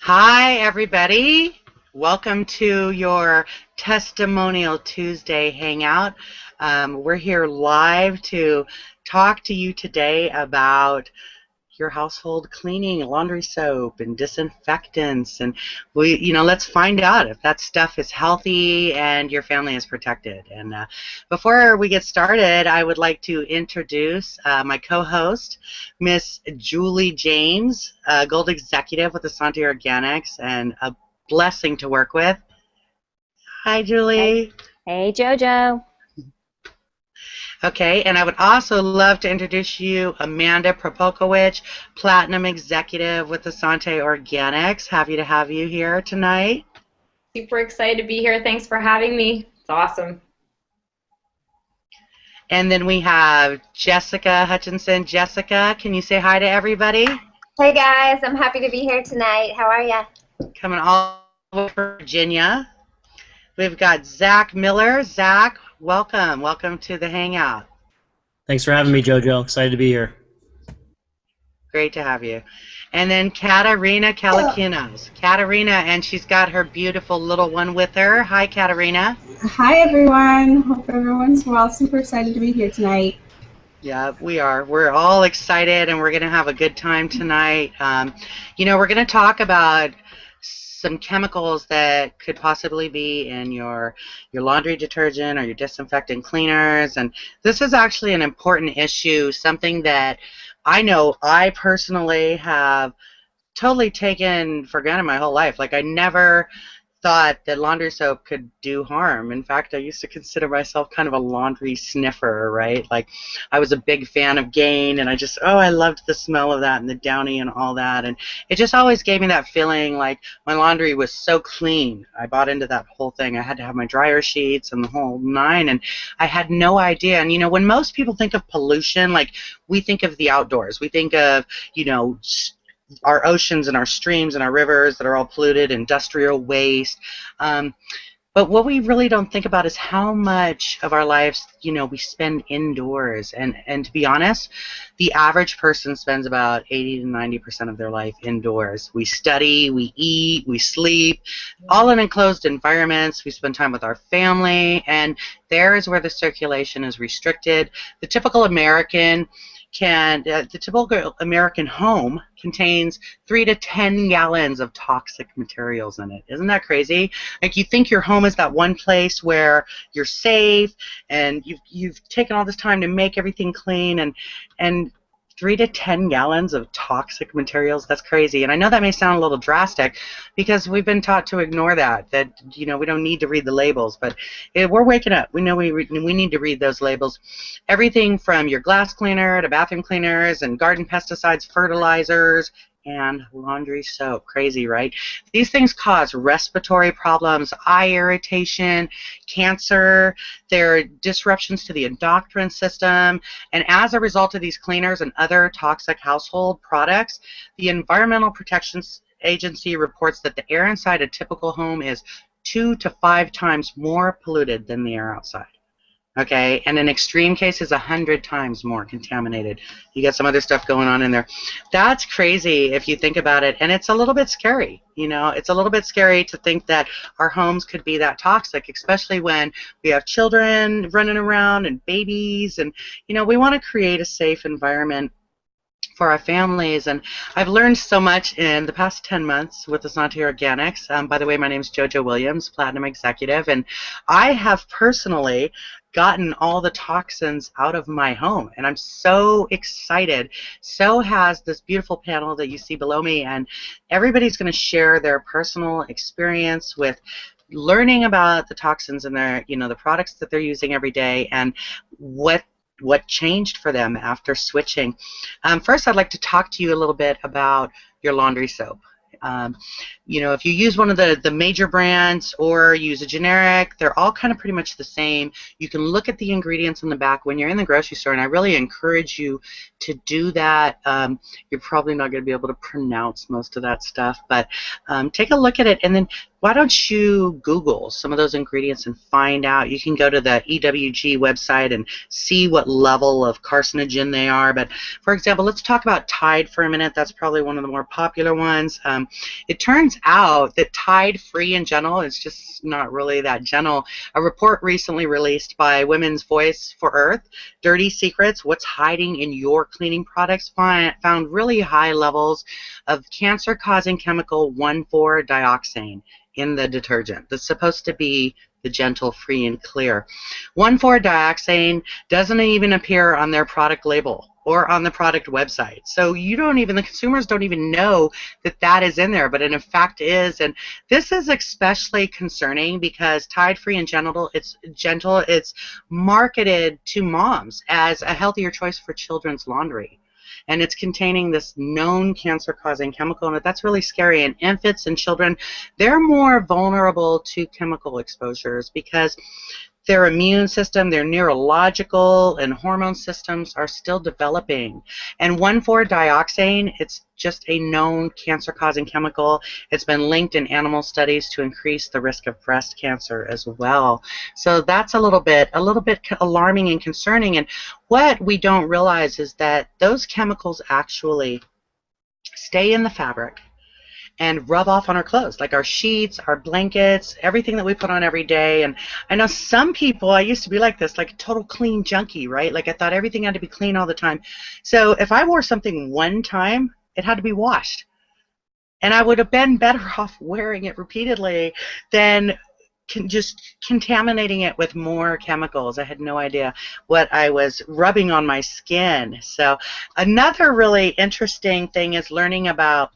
Hi, everybody. Welcome to your Testimonial Tuesday Hangout. We're here live to talk to you today about your household cleaning, laundry soap and disinfectants, and let's find out if that stuff is healthy and your family is protected. And before we get started, I would like to introduce my co-host, Miss Julie James, Gold Executive with Essante Organics, and a blessing to work with. Hi, Julie. Hey, Jojo. Okay, and I would also love to introduce you Amanda Propokowicz, Platinum Executive with Essante Organics. Happy to have you here tonight. Super excited to be here. Thanks for having me. It's awesome. And then we have Jessica Hutchinson. Jessica, can you say hi to everybody? Hey guys, I'm happy to be here tonight. How are ya? Coming all the way from Virginia. We've got Zach Miller. Zach, welcome. Welcome to the Hangout. Thanks for having me, Jojo. Excited to be here. Great to have you. And then Katarina Kalakinos. Katarina, and she's got her beautiful little one with her. Hi, Katarina. Hi, everyone. Hope everyone's well. Super excited to be here tonight. Yeah, we are. We're all excited, and we're going to have a good time tonight. We're going to talk about some chemicals that could possibly be in your laundry detergent or your disinfectant cleaners, and this is actually an important issue, something that I know I personally have totally taken for granted my whole life. Like, I never thought that laundry soap could do harm. In fact, I used to consider myself kind of a laundry sniffer, right? Like, I was a big fan of Gain, and I loved the smell of that and the Downy and all that, and it just always gave me that feeling like my laundry was so clean. I bought into that whole thing. I had to have my dryer sheets and the whole nine, and I had no idea. And when most people think of pollution, like, we think of the outdoors. We think of, our oceans and our streams and our rivers that are all polluted, industrial waste. But what we really don't think about is how much of our lives, we spend indoors. And to be honest, the average person spends about 80 to 90% of their life indoors. We study, we eat, we sleep, all in enclosed environments. We spend time with our family, and there is where the circulation is restricted. The typical American home contains 3 to 10 gallons of toxic materials in it. Isn't that crazy? Like, you think your home is that one place where you're safe and you've taken all this time to make everything clean, and 3 to 10 gallons of toxic materials. That's crazy. And I know that may sound a little drastic because we've been taught to ignore that we don't need to read the labels, but we're waking up. We know we need to read those labels. Everything from your glass cleaner to bathroom cleaners and garden pesticides, fertilizers, and laundry soap. Crazy, right? These things cause respiratory problems, eye irritation, cancer. They're disruptions to the endocrine system. And as a result of these cleaners and other toxic household products, the Environmental Protection Agency reports that the air inside a typical home is 2 to 5 times more polluted than the air outside. Okay, and in extreme cases, 100 times more contaminated. You got some other stuff going on in there. That's crazy if you think about it, and it's a little bit scary. It's a little bit scary to think that our homes could be that toxic, especially when we have children running around and babies, and we want to create a safe environment for our families. And I've learned so much in the past 10 months with Essante Organics. By the way, my name is JoJo Williams, Platinum Executive, and I have personally gotten all the toxins out of my home, and I'm so excited. So has this beautiful panel that you see below me, and everybody's going to share their personal experience with learning about the toxins in their, the products that they're using every day, and what changed for them after switching. First, I'd like to talk to you a little bit about your laundry soap. If you use one of the major brands or use a generic, they're all kind of pretty much the same. You can look at the ingredients on the back when you're in the grocery store, and I really encourage you to do that. You're probably not going to be able to pronounce most of that stuff, but take a look at it and then why don't you Google some of those ingredients and find out? You can go to the EWG website and see what level of carcinogen they are. But for example, let's talk about Tide for a minute. That's probably one of the more popular ones. It turns out that Tide Free in general is just not really that gentle. A report recently released by Women's Voice for Earth, Dirty Secrets, What's Hiding in Your Cleaning Products, found really high levels of cancer-causing chemical 1,4-dioxane in the detergent. That's supposed to be the gentle, free, and clear. 1,4-dioxane doesn't even appear on their product label or on the product website. So the consumers don't even know that that is in there, but it in fact is. And this is especially concerning because Tide Free in general, it's marketed to moms as a healthier choice for children's laundry. And it's containing this known cancer-causing chemical, and that's really scary. And infants and children, they're more vulnerable to chemical exposures because their immune system, their neurological and hormone systems are still developing. And 1,4-dioxane, it's just a known cancer-causing chemical. It's been linked in animal studies to increase the risk of breast cancer as well. So that's a little bit alarming and concerning. And what we don't realize is that those chemicals actually stay in the fabric and rub off on our clothes, like our sheets, our blankets, everything that we put on every day. And I know some people, I used to be like this, like a total clean junkie, right? Like I thought everything had to be clean all the time. So if I wore something one time, it had to be washed. And I would have been better off wearing it repeatedly than just contaminating it with more chemicals. I had no idea what I was rubbing on my skin. So another really interesting thing is learning about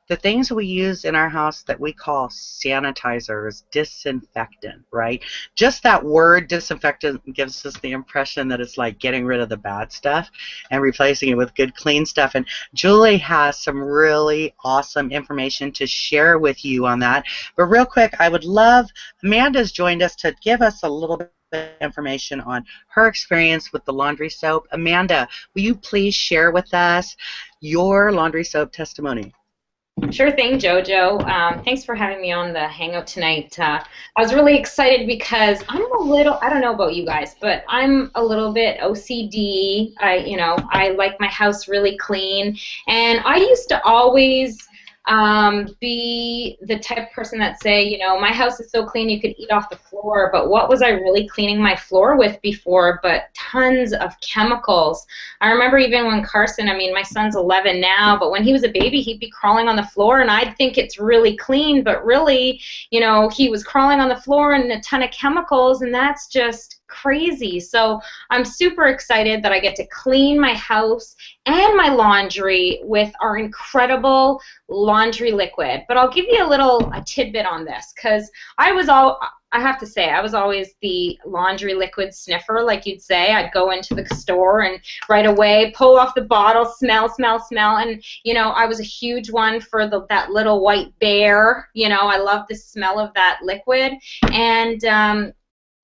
the things we use in our house that we call sanitizers, disinfectant, right? Just that word disinfectant gives us the impression that it's like getting rid of the bad stuff and replacing it with good, clean stuff. And Julie has some really awesome information to share with you on that. But real quick, I would love, Amanda's joined us to give us a little bit of information on her experience with the laundry soap. Amanda, will you please share with us your laundry soap testimony? Sure thing, JoJo. Thanks for having me on the Hangout tonight. I was really excited because I don't know about you guys, but I'm a little bit OCD. I like my house really clean, and I used to always be the type of person that say, my house is so clean you could eat off the floor, but what was I really cleaning my floor with before but tons of chemicals? I remember even when Carson, my son's 11 now, but when he was a baby, he'd be crawling on the floor, and I'd think it's really clean, but really, he was crawling on the floor and a ton of chemicals, and that's just crazy. So I'm super excited that I get to clean my house and my laundry with our incredible laundry liquid. But I'll give you a tidbit on this, because I have to say, I was always the laundry liquid sniffer, like you'd say. I'd go into the store and right away pull off the bottle, smell, and I was a huge one for that little white bear. I love the smell of that liquid, and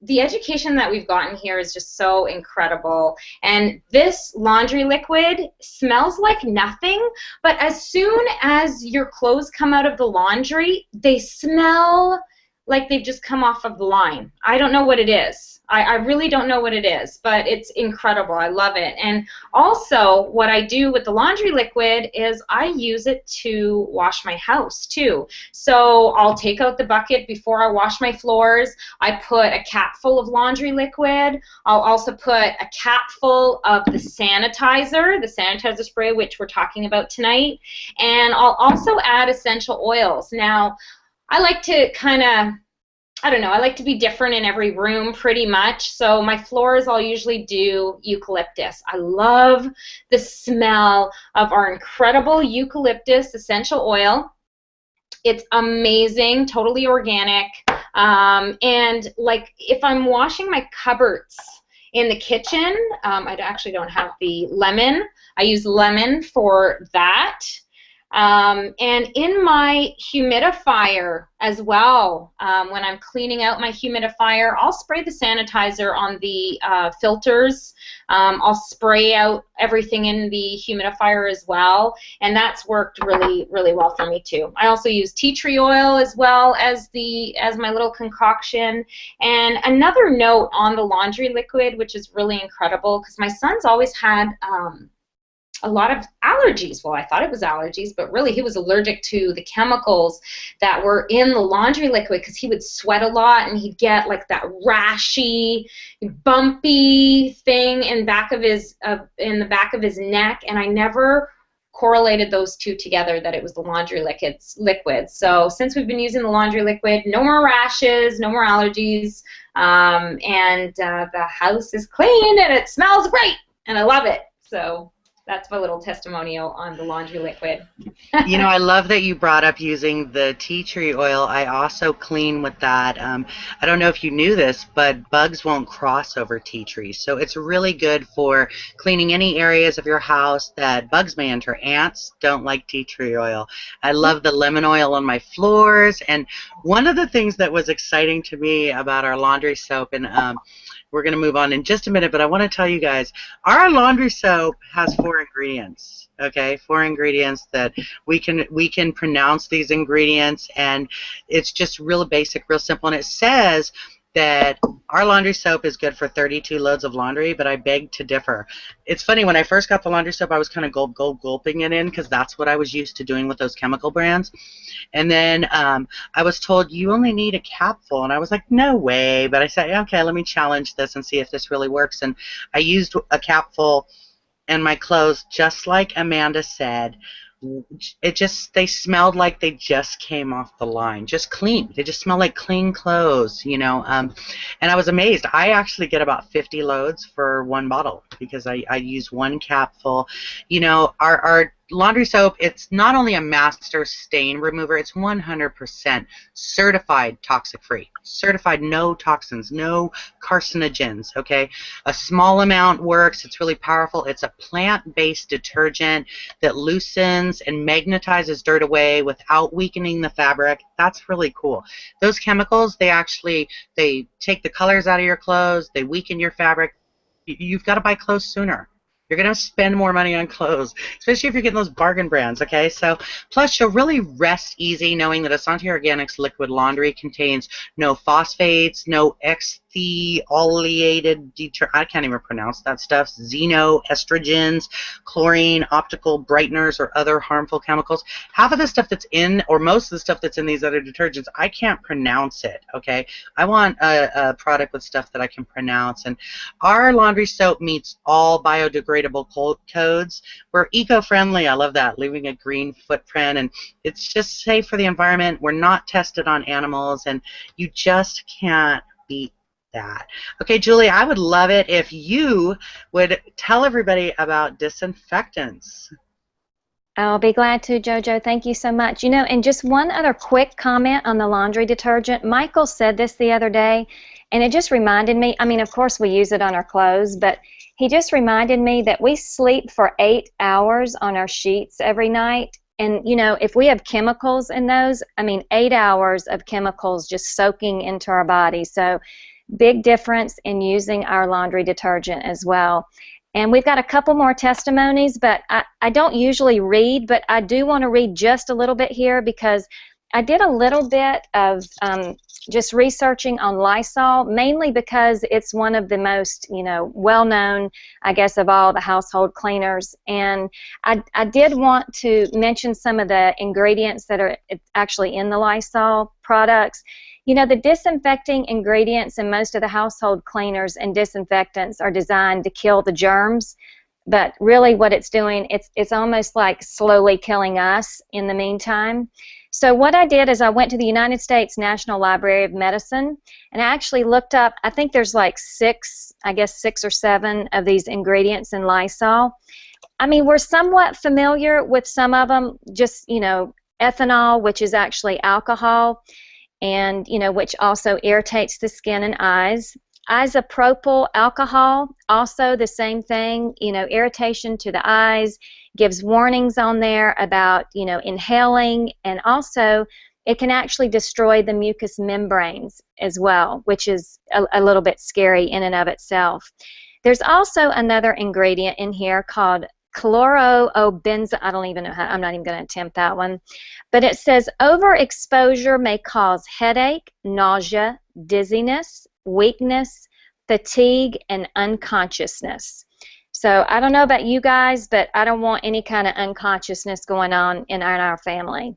the education that we've gotten here is just so incredible. And this laundry liquid smells like nothing, but as soon as your clothes come out of the laundry, they smell like they've just come off of the line. I don't know what it is. I really don't know what it is, but it's incredible. I love it. And also, what I do with the laundry liquid is I use it to wash my house too. So I'll take out the bucket before I wash my floors. I put a capful of laundry liquid. I'll also put a capful of the sanitizer spray, which we're talking about tonight. And I'll also add essential oils. Now, I like to I like to be different in every room pretty much. So my floors, I'll usually do eucalyptus. I love the smell of our incredible eucalyptus essential oil. It's amazing, totally organic. And like if I'm washing my cupboards in the kitchen, I actually don't have the lemon. I use lemon for that. And in my humidifier as well, when I'm cleaning out my humidifier, I'll spray the sanitizer on the filters. I'll spray out everything in the humidifier as well, and that's worked really, really well for me too. I also use tea tree oil as well as my little concoction. And another note on the laundry liquid, which is really incredible, because my son's always had a lot of allergies. Well, I thought it was allergies, but really he was allergic to the chemicals that were in the laundry liquid, because he would sweat a lot and he'd get like that rashy, bumpy thing in the back of his neck, and I never correlated those two together, that it was the laundry liquid. So since we've been using the laundry liquid, no more rashes, no more allergies, and the house is clean and it smells great, and I love it. So that's my little testimonial on the laundry liquid. You know, I love that you brought up using the tea tree oil. I also clean with that. I don't know if you knew this, but bugs won't cross over tea trees. So it's really good for cleaning any areas of your house that bugs may enter. Ants don't like tea tree oil. I love the lemon oil on my floors. And one of the things that was exciting to me about our laundry soap, and we're going to move on in just a minute, but I want to tell you guys, our laundry soap has 4 ingredients, okay? 4 ingredients that we can pronounce these ingredients, and it's just real basic, real simple, and it says that our laundry soap is good for 32 loads of laundry, but I beg to differ. It's funny, when I first got the laundry soap, I was kind of gulping it in, because that's what I was used to doing with those chemical brands. And then I was told, you only need a capful, and I was like, no way. But I said, okay, let me challenge this and see if this really works. And I used a capful in my clothes, just like Amanda said. They smelled like they just came off the line, just clean. They just smell like clean clothes, you know. And I was amazed. I actually get about 50 loads for 1 bottle, because I use 1 capful. You know, our laundry soap, it's not only a master stain remover, it's 100% certified toxic free, certified no toxins, no carcinogens, okay? A small amount works. It's really powerful. It's a plant-based detergent that loosens and magnetizes dirt away without weakening the fabric. That's really cool. Those chemicals, they take the colors out of your clothes, they weaken your fabric. You've got to buy clothes sooner. You're going to spend more money on clothes, especially if you're getting those bargain brands, okay? So, plus, you'll really rest easy knowing that Essante Organics Liquid Laundry contains no phosphates, no ethoxylated, I can't even pronounce that stuff, xeno-estrogens, chlorine, optical, brighteners, or other harmful chemicals. Half of the stuff that's in, or most of the stuff that's in these other detergents, I can't pronounce it, okay? I want a product with stuff that I can pronounce, and our laundry soap meets all biodegradable codes. We're eco-friendly. I love that, leaving a green footprint, and it's just safe for the environment. We're not tested on animals, and you just can't beat that. Okay, Julie, I would love it if you would tell everybody about disinfectants. I'll be glad to, JoJo. Thank you so much. You know, and just one other quick comment on the laundry detergent. Michael said this the other day, and it just reminded me, I mean, of course we use it on our clothes, but he just reminded me that we sleep for 8 hours on our sheets every night. And, you know, if we have chemicals in those, I mean, 8 hours of chemicals just soaking into our body. So big difference in using our laundry detergent as well. And we've got a couple more testimonies, but I don't usually read, but I do want to read just a little bit here, because I did a little bit of just researching on Lysol, mainly because it's one of the most, you know, well-known, I guess, of all the household cleaners. And I did want to mention some of the ingredients that are actually in the Lysol products. You know, the disinfecting ingredients in most of the household cleaners and disinfectants are designed to kill the germs, but really what it's doing, it's almost like slowly killing us in the meantime. So what I did is I went to the United States National Library of Medicine, and I actually looked up, I think there's like 6 or 7 of these ingredients in Lysol. I mean, we're somewhat familiar with some of them, just, you know, ethanol, which is actually alcohol, and, you know, which also irritates the skin and eyes. Isopropyl alcohol, also the same thing, irritation to the eyes, gives warnings on there about, inhaling, and also it can actually destroy the mucous membranes as well, which is a little bit scary in and of itself. There's also another ingredient in here called chlorobenzyl. I don't even know how, I'm not even going to attempt that one. But it says overexposure may cause headache, nausea, dizziness, weakness, fatigue, and unconsciousness. So I don't know about you guys, but I don't want any kind of unconsciousness going on in our family.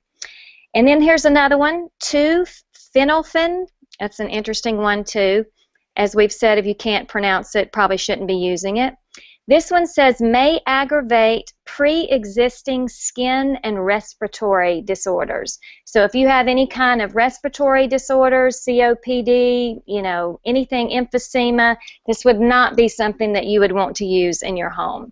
And then here's another one, 2-phenolphthalein. That's an interesting one too. As we've said, if you can't pronounce it, probably shouldn't be using it. This one says may aggravate pre-existing skin and respiratory disorders. So if you have any kind of respiratory disorders, COPD, anything, emphysema, this would not be something that you would want to use in your home.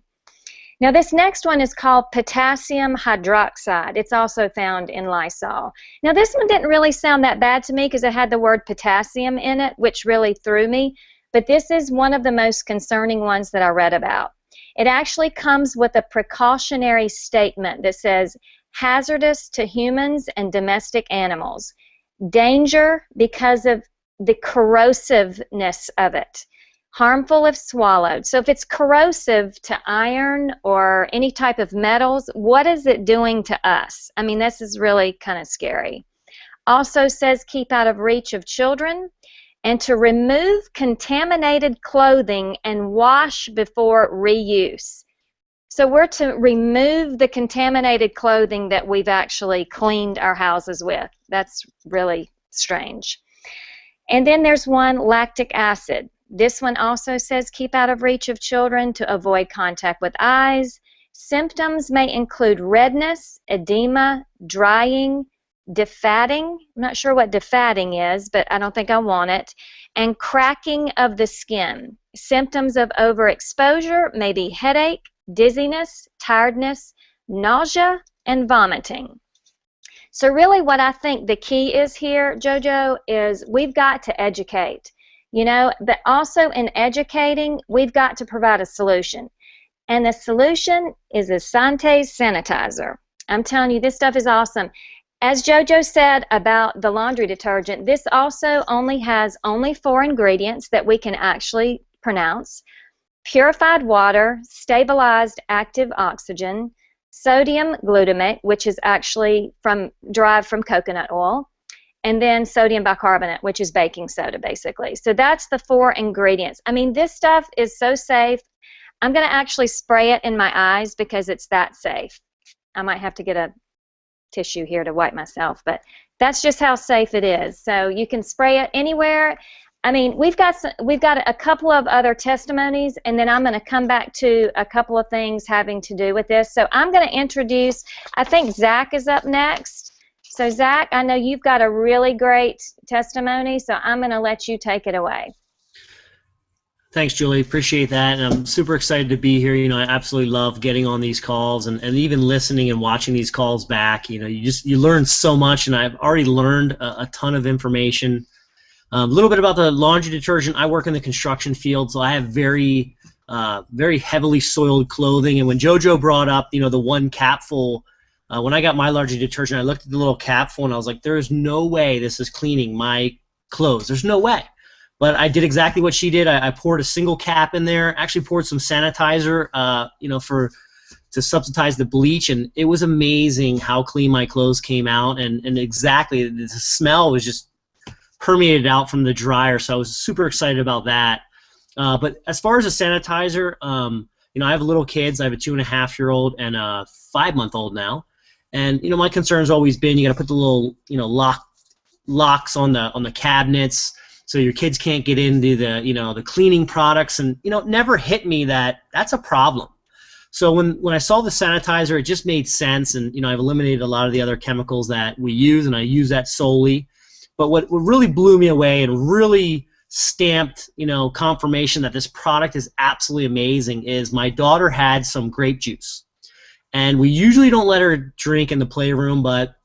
Now this next one is called potassium hydroxide. It's also found in Lysol. Now this one didn't really sound that bad to me because it had the word potassium in it, which really threw me. But this is one of the most concerning ones that I read about. It actually comes with a precautionary statement that says, hazardous to humans and domestic animals. Danger because of the corrosiveness of it. Harmful if swallowed. So if it's corrosive to iron or any type of metals, what is it doing to us? I mean, this is really kind of scary. Also says keep out of reach of children. And to remove contaminated clothing and wash before reuse. So we're to remove the contaminated clothing that we've actually cleaned our houses with. That's really strange. And then there's one, lactic acid. This one also says keep out of reach of children to avoid contact with eyes. Symptoms may include redness, edema, drying, defatting. I'm not sure what defatting is, but I don't think I want it. And cracking of the skin. Symptoms of overexposure may be headache, dizziness, tiredness, nausea, and vomiting. So really what I think the key is here, JoJo, is we've got to educate. But also in educating, we've got to provide a solution. And the solution is Essante Sanitizer. I'm telling you, this stuff is awesome. As JoJo said about the laundry detergent, this also has 4 ingredients that we can actually pronounce. Purified water, stabilized active oxygen, sodium glutamate, which is actually derived from coconut oil, and then sodium bicarbonate, which is baking soda, basically. So that's the 4 ingredients. I mean, this stuff is so safe. I'm going to actually spray it in my eyes because it's that safe. I might have to get a tissue here to wipe myself, but that's just how safe it is. So you can spray it anywhere. I mean, we've got a couple of other testimonies, and then I'm going to come back to a couple of things having to do with this. So I'm going to introduce, I think Zach is up next. So Zach, I know you've got a really great testimony, so I'm going to let you take it away. Thanks, Julie. Appreciate that, and I'm super excited to be here. I absolutely love getting on these calls and even listening and watching these calls back. You learn so much, and I've already learned a ton of information. A little bit about the laundry detergent. I work in the construction field, so I have very heavily soiled clothing. And when JoJo brought up, the one capful, when I got my laundry detergent, I looked at the little capful and I was like, there is no way this is cleaning my clothes. There's no way. But I did exactly what she did. I poured a single cap in there. Actually poured some sanitizer, to substitute the bleach, and it was amazing how clean my clothes came out. And exactly, the smell was just permeated out from the dryer. So I was super excited about that. But as far as a sanitizer, I have little kids. I have a 2.5-year-old and a 5-month-old now. And my concern has always been you got to put the little locks on the cabinets, so your kids can't get into the cleaning products, and it never hit me that that's a problem. So when I saw the sanitizer, it just made sense, and I've eliminated a lot of the other chemicals that we use, and I use that solely. But what really blew me away and really stamped confirmation that this product is absolutely amazing is my daughter had some grape juice, and we usually don't let her drink in the playroom, but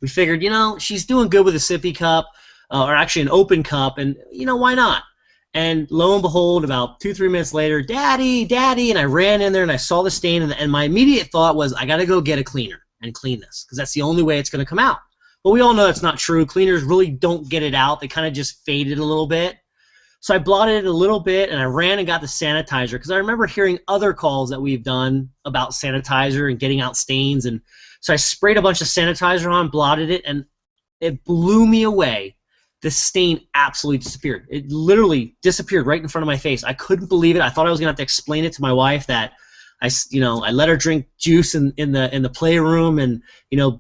we figured she's doing good with a sippy cup. Or actually an open cup, and why not? And lo and behold, about 2-3 minutes later, Daddy, Daddy, and I ran in there and I saw the stain, and my immediate thought was, I got to go get a cleaner and clean this, because that's the only way it's going to come out. But we all know that's not true. Cleaners really don't get it out. They kind of just fade it a little bit. So I blotted it a little bit, and I ran and got the sanitizer, because I remember hearing other calls that we've done about sanitizer and getting out stains. And so I sprayed a bunch of sanitizer on, blotted it, and it blew me away. The stain absolutely disappeared. It literally disappeared right in front of my face. I couldn't believe it. I thought I was going to have to explain it to my wife that I let her drink juice in the playroom and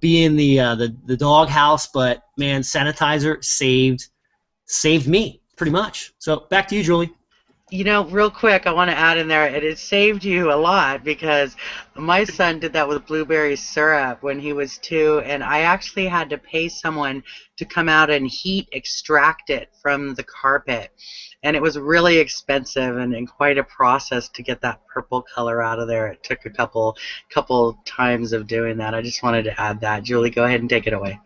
be in the dog house. But man, sanitizer saved me pretty much. So back to you, Julie. Real quick, I want to add in there, it saved you a lot, because my son did that with blueberry syrup when he was 2, and I actually had to pay someone to come out and heat extract it from the carpet. And it was really expensive and quite a process to get that purple color out of there. It took a couple times of doing that. I just wanted to add that. Julie, go ahead and take it away.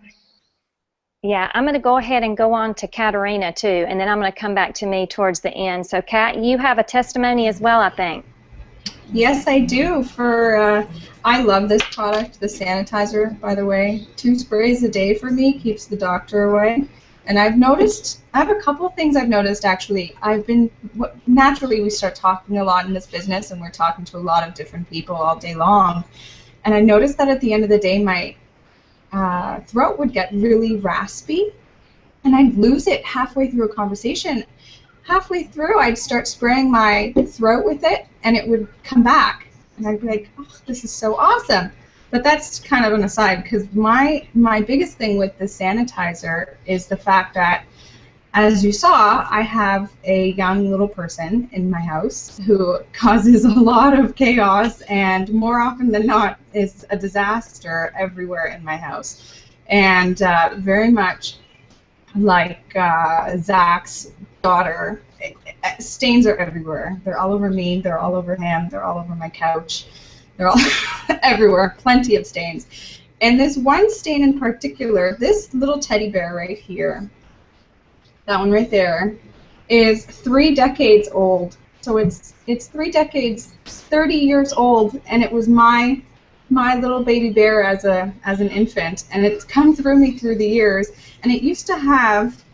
Yeah, I'm going to go ahead and go on to Katerina, too, and then I'm going to come back to me towards the end. So, Kat, you have a testimony as well, I think. Yes, I do. I love this product, the sanitizer, by the way. 2 sprays a day for me keeps the doctor away. And I have a couple of things I've noticed, actually. Naturally, we start talking a lot in this business, and we're talking to a lot of different people all day long. And I noticed that at the end of the day, my throat would get really raspy, and I'd lose it halfway through a conversation. Halfway through, I'd start spraying my throat with it, and it would come back, and I'd be like, oh, this is so awesome. But that's kind of an aside, because my biggest thing with the sanitizer is the fact that, as you saw, I have a young little person in my house who causes a lot of chaos, and more often than not is a disaster everywhere in my house. And very much like Zach's daughter, stains are everywhere. They're all over me, they're all over him, they're all over my couch, they're all everywhere, plenty of stains. And this one stain in particular, this little teddy bear right here, that one right there, is 3 decades old. So it's 3 decades, 30 years old, and it was my little baby bear as an infant, and it's come through me through the years. And it used to have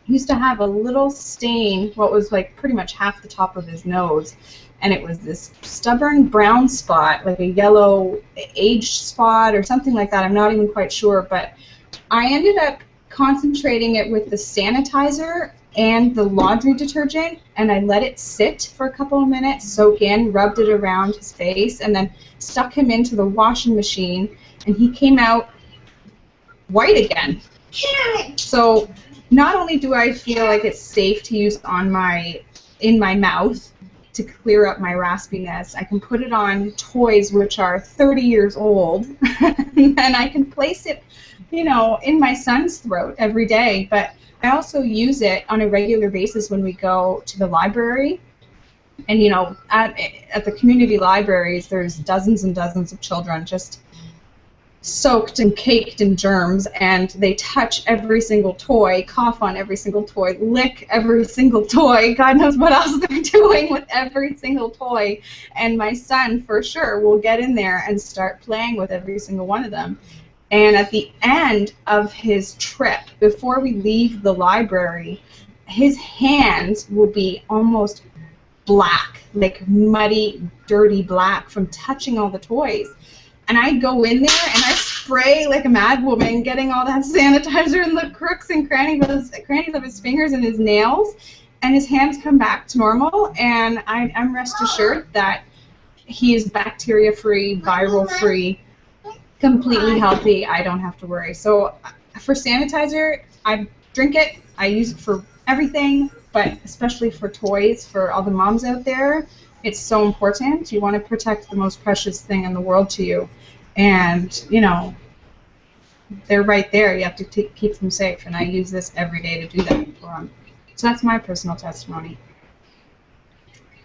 a little stain, what was like pretty much half the top of his nose, and it was this stubborn brown spot, like a yellow aged spot or something like that. I'm not even quite sure, but I ended up concentrating it with the sanitizer and the laundry detergent, and I let it sit for a couple of minutes, soak in, rubbed it around his face, and then stuck him into the washing machine, and he came out white again. So not only do I feel like it's safe to use in my mouth to clear up my raspiness, I can put it on toys which are 30 years old, and I can place it in my son's throat every day. But I also use it on a regular basis when we go to the library. And at the community libraries, there's dozens and dozens of children just soaked and caked in germs, and they touch every single toy, cough on every single toy, lick every single toy. God knows what else they're doing with every single toy. And my son, for sure, will get in there and start playing with every single one of them. And at the end of his trip, before we leave the library, his hands will be almost black, like muddy, dirty black from touching all the toys. And I go in there and I spray like a mad woman, getting all that sanitizer in the crooks and crannies of his fingers and his nails, and his hands come back to normal. And I'm rest assured that he is bacteria-free, viral-free, completely healthy. I don't have to worry. So for sanitizer, I drink it. I use it for everything, but especially for toys, for all the moms out there. It's so important. You want to protect the most precious thing in the world to you. And, they're right there. You have to keep them safe. And I use this every day to do that for them. So that's my personal testimony.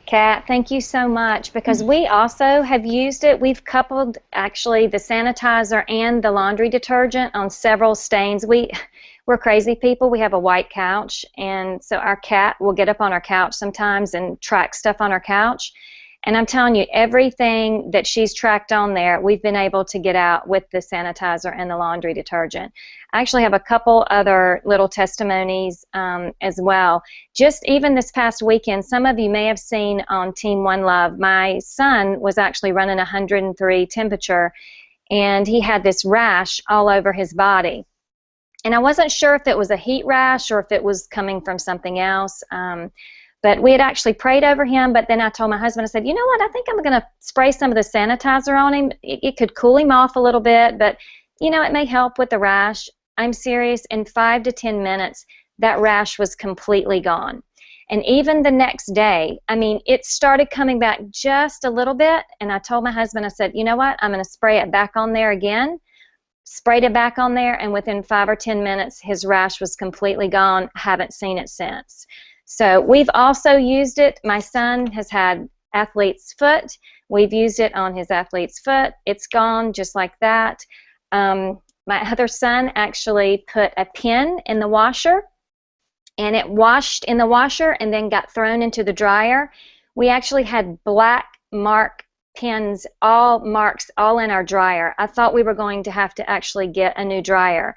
Kat, thank you so much, because we also have used it. We've coupled, actually, the sanitizer and the laundry detergent on several stains. We we're crazy people. We have a white couch, and so our cat will get up on our couch sometimes and track stuff on our couch. And I'm telling you, everything that she's tracked on there, we've been able to get out with the sanitizer and the laundry detergent. I actually have a couple other little testimonies as well. Just even this past weekend, some of you may have seen on Team One Love, my son was actually running 103 temperature, and he had this rash all over his body. And I wasn't sure if it was a heat rash or if it was coming from something else. But we had actually prayed over him, but then I told my husband, I said, you know what, I think I'm going to spray some of the sanitizer on him. It could cool him off a little bit, but, you know, it may help with the rash. I'm serious, in 5 to 10 minutes, that rash was completely gone. And even the next day, I mean, it started coming back just a little bit, and I told my husband, I said, you know what, I'm going to spray it back on there again. Sprayed it back on there, and within 5 or 10 minutes, his rash was completely gone. Haven't seen it since. So we've also used it. My son has had athlete's foot. We've used it on his athlete's foot. It's gone just like that. My other son actually put a pin in the washer, and it washed in the washer and then got thrown into the dryer. We actually had black mark pins, marks all in our dryer. I thought we were going to have to actually get a new dryer.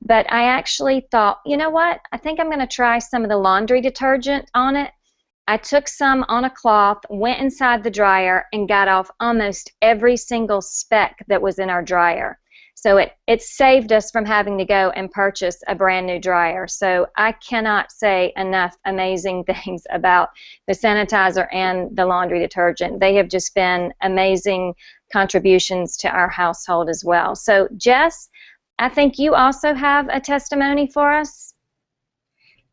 But I actually thought, you know what, I think I'm going to try some of the laundry detergent on it. I took some on a cloth, went inside the dryer, and got off almost every single speck that was in our dryer. So it saved us from having to go and purchase a brand new dryer. So I cannot say enough amazing things about the sanitizer and the laundry detergent. They have just been amazing contributions to our household as well. So Jess, I think you also have a testimony for us.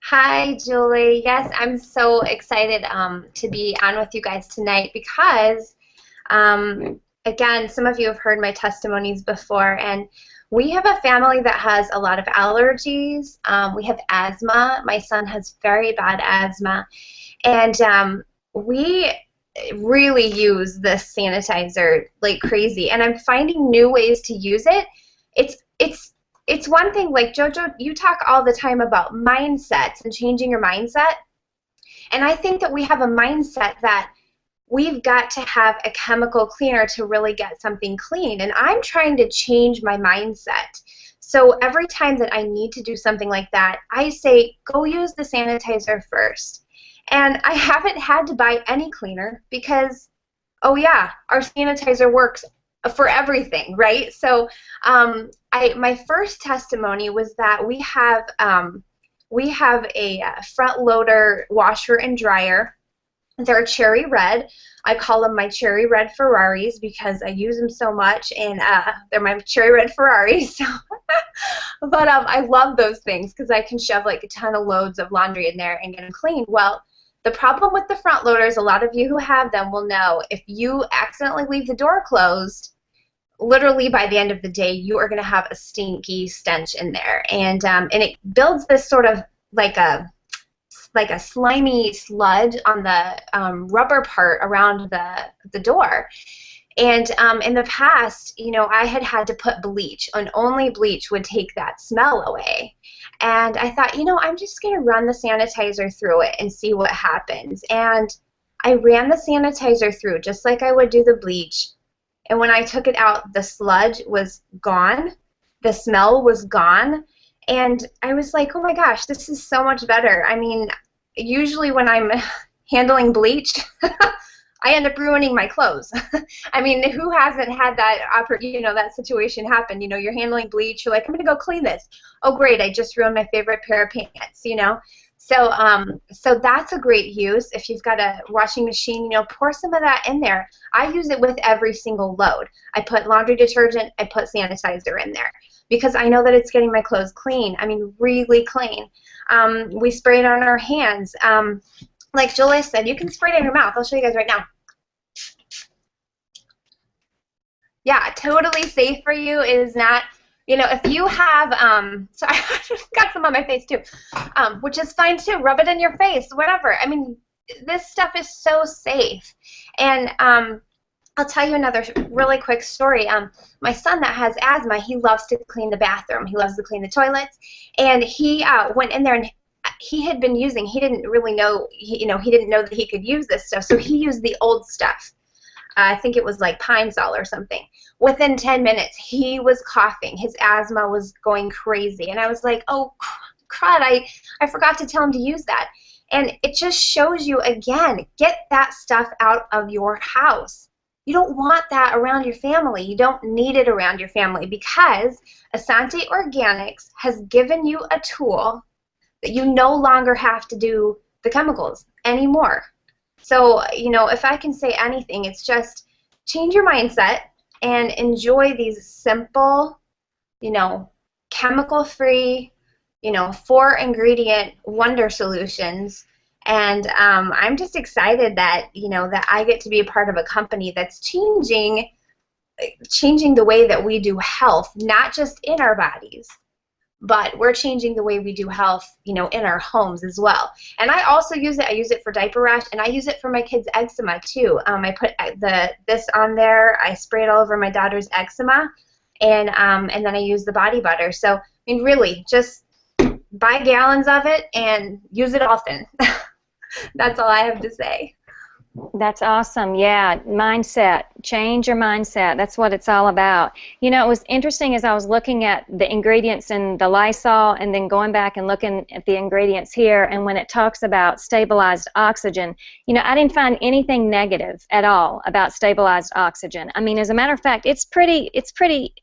Hi, Julie. Yes, I'm so excited to be on with you guys tonight because, again, some of you have heard my testimonies before, and we have a family that has a lot of allergies. We have asthma. My son has very bad asthma, and we really use this sanitizer like crazy, and I'm finding new ways to use it. It's one thing, like JoJo, you talk all the time about mindsets and changing your mindset, and I think that we have a mindset that we've got to have a chemical cleaner to really get something clean, and I'm trying to change my mindset. So every time that I need to do something like that, I say, go use the sanitizer first. And I haven't had to buy any cleaner because, oh yeah, our sanitizer works for everything, right? So my first testimony was that we have a front loader washer and dryer. They're cherry red. I call them my cherry red Ferraris because I use them so much, and they're my cherry red Ferraris. So but I love those things because I can shove like a ton of loads of laundry in there and get them clean. Well, the problem with the front loaders, a lot of you who have them will know, if you accidentally leave the door closed, literally by the end of the day, you are going to have a stinky stench in there, and it builds this sort of like a slimy sludge on the rubber part around the door. And in the past, you know, I had to put bleach, and only bleach would take that smell away. And I thought, you know, I'm just going to run the sanitizer through it and see what happens. And I ran the sanitizer through just like I would do the bleach. And when I took it out, the sludge was gone. The smell was gone. And I was like, oh my gosh, this is so much better. I mean, usually when I'm handling bleach, I end up ruining my clothes. I mean, who hasn't had that, that situation happen? You know, you're handling bleach, you're like, I'm going to go clean this. Oh, great, I just ruined my favorite pair of pants, you know. So so that's a great use. If you've got a washing machine, you know, pour some of that in there. I use it with every single load. I put laundry detergent, I put sanitizer in there because I know that it's getting my clothes clean. I mean, really clean. We spray it on our hands. Like Julie said, you can spray it in your mouth. I'll show you guys right now. Yeah, totally safe for you. It is not, you know, if you have, sorry, I just got some on my face too, which is fine too. Rub it in your face, whatever. I mean, this stuff is so safe. And I'll tell you another really quick story. My son that has asthma, he loves to clean the bathroom. He loves to clean the toilets, and he went in there and he had been using. He didn't really know, he didn't know that he could use this stuff, so he used the old stuff. I think it was like Pine Sol or something. Within 10 minutes, he was coughing. His asthma was going crazy, and I was like, oh crud! I forgot to tell him to use that. And it just shows you again, get that stuff out of your house. You don't want that around your family. You don't need it around your family because Essante Organics has given you a tool that you no longer have to do the chemicals anymore. So, if I can say anything, it's just change your mindset and enjoy these simple, chemical-free, 4-ingredient wonder solutions. And I'm just excited that that I get to be a part of a company that's changing the way that we do health, not just in our bodies, but we're changing the way we do health, in our homes as well. And I also use it. I use it for diaper rash, and I use it for my kids' eczema too. I put this on there. I spray it all over my daughter's eczema, and then I use the body butter. So really, just buy gallons of it and use it often. That's all I have to say. That's awesome. Yeah, mindset. Change your mindset. That's what it's all about. It was interesting as I was looking at the ingredients in the Lysol and then going back and looking at the ingredients here, and when it talks about stabilized oxygen, I didn't find anything negative at all about stabilized oxygen. As a matter of fact, it's pretty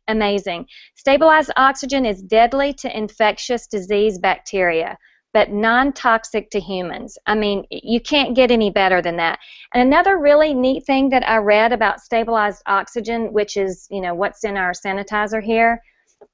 amazing. Stabilized oxygen is deadly to infectious disease bacteria, but non-toxic to humans. You can't get any better than that. And another really neat thing that I read about stabilized oxygen, which is, what's in our sanitizer here,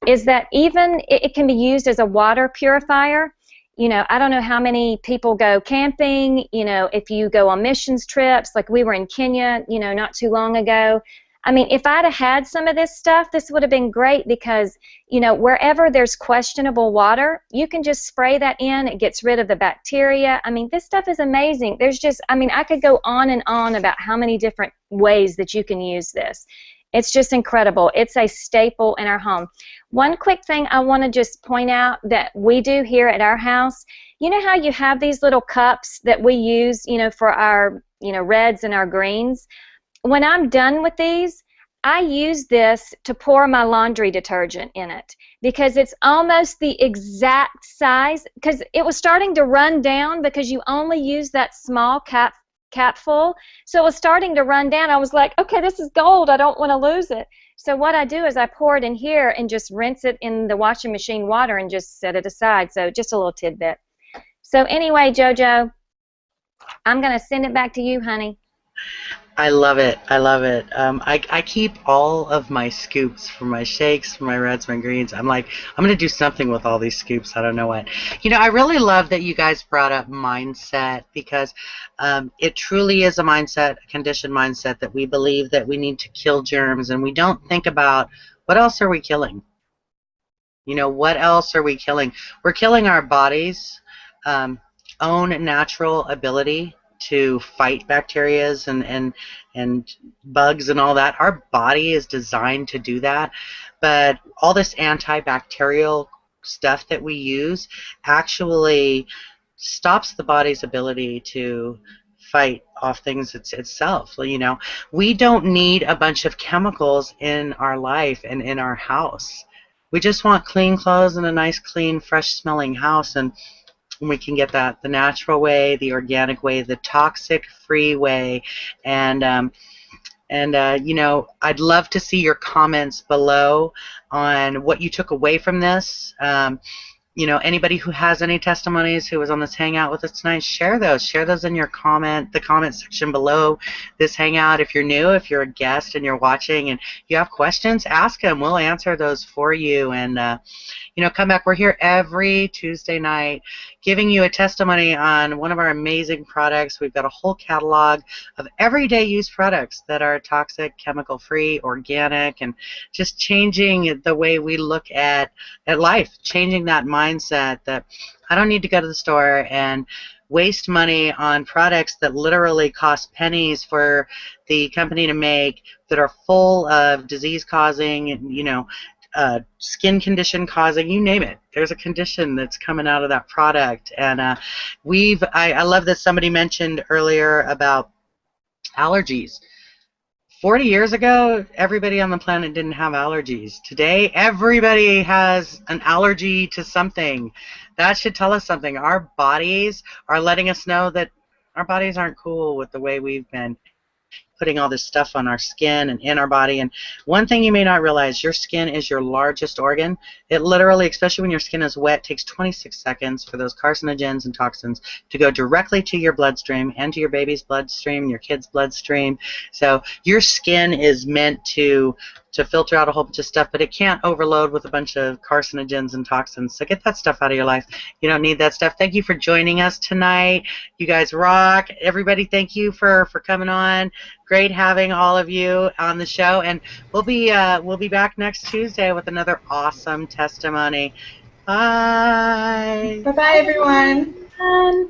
is that even it can be used as a water purifier. I don't know how many people go camping, if you go on missions trips, like we were in Kenya, not too long ago. If I'd have had some of this stuff, this would have been great because, wherever there's questionable water, you can just spray that in. It gets rid of the bacteria. This stuff is amazing. There's just, I could go on and on about how many different ways that you can use this. It's just incredible. It's a staple in our home. One quick thing I want to just point out that we do here at our house, you know how you have these little cups that we use, for our, reds and our greens? When I'm done with these, I use this to pour my laundry detergent in it because it's almost the exact size, because it was starting to run down because you only use that small capful. So it was starting to run down. I was like, okay, this is gold. I don't want to lose it. So what I do is I pour it in here and just rinse it in the washing machine water and just set it aside. So just a little tidbit. So anyway, JoJo, I'm going to send it back to you, honey. I love it. I love it. I keep all of my scoops for my shakes, for my reds, my greens. I'm like, I'm going to do something with all these scoops. I don't know what. I really love that you guys brought up mindset because it truly is a mindset, a conditioned mindset that we believe that we need to kill germs, and we don't think about what else are we killing. What else are we killing? We're killing our body's own natural ability to fight bacterias and bugs and all that. Our body is designed to do that, but all this antibacterial stuff that we use actually stops the body's ability to fight off things itself. We don't need a bunch of chemicals in our life and in our house. We just want clean clothes and a nice, clean, fresh smelling house, and we can get that the natural way, the organic way, the toxic-free way, and I'd love to see your comments below on what you took away from this. Anybody who has any testimonies who was on this hangout with us tonight, share those in the comment section below this hangout. If you're new, if you're a guest and you're watching and you have questions, ask them. We'll answer those for you, and come back. We're here every Tuesday night giving you a testimony on one of our amazing products. We've got a whole catalog of everyday use products that are toxic, chemical-free, organic, and just changing the way we look at life, changing that mindset that I don't need to go to the store and waste money on products that literally cost pennies for the company to make, that are full of disease-causing, skin condition causing, you name it. There's a condition that's coming out of that product. And I love that somebody mentioned earlier about allergies. 40 years ago, everybody on the planet didn't have allergies. Today, everybody has an allergy to something. That should tell us something. Our bodies are letting us know that our bodies aren't cool with the way we've been putting all this stuff on our skin and in our body. And one thing you may not realize, your skin is your largest organ. It literally, especially when your skin is wet, takes 26 seconds for those carcinogens and toxins to go directly to your bloodstream and to your baby's bloodstream, your kid's bloodstream. So your skin is meant to filter out a whole bunch of stuff, but it can't overload with a bunch of carcinogens and toxins. So get that stuff out of your life. You don't need that stuff. Thank you for joining us tonight. You guys rock. Everybody, thank you for coming on. Great having all of you on the show, and we'll be back next Tuesday with another awesome testimony. Bye. Bye-bye, everyone.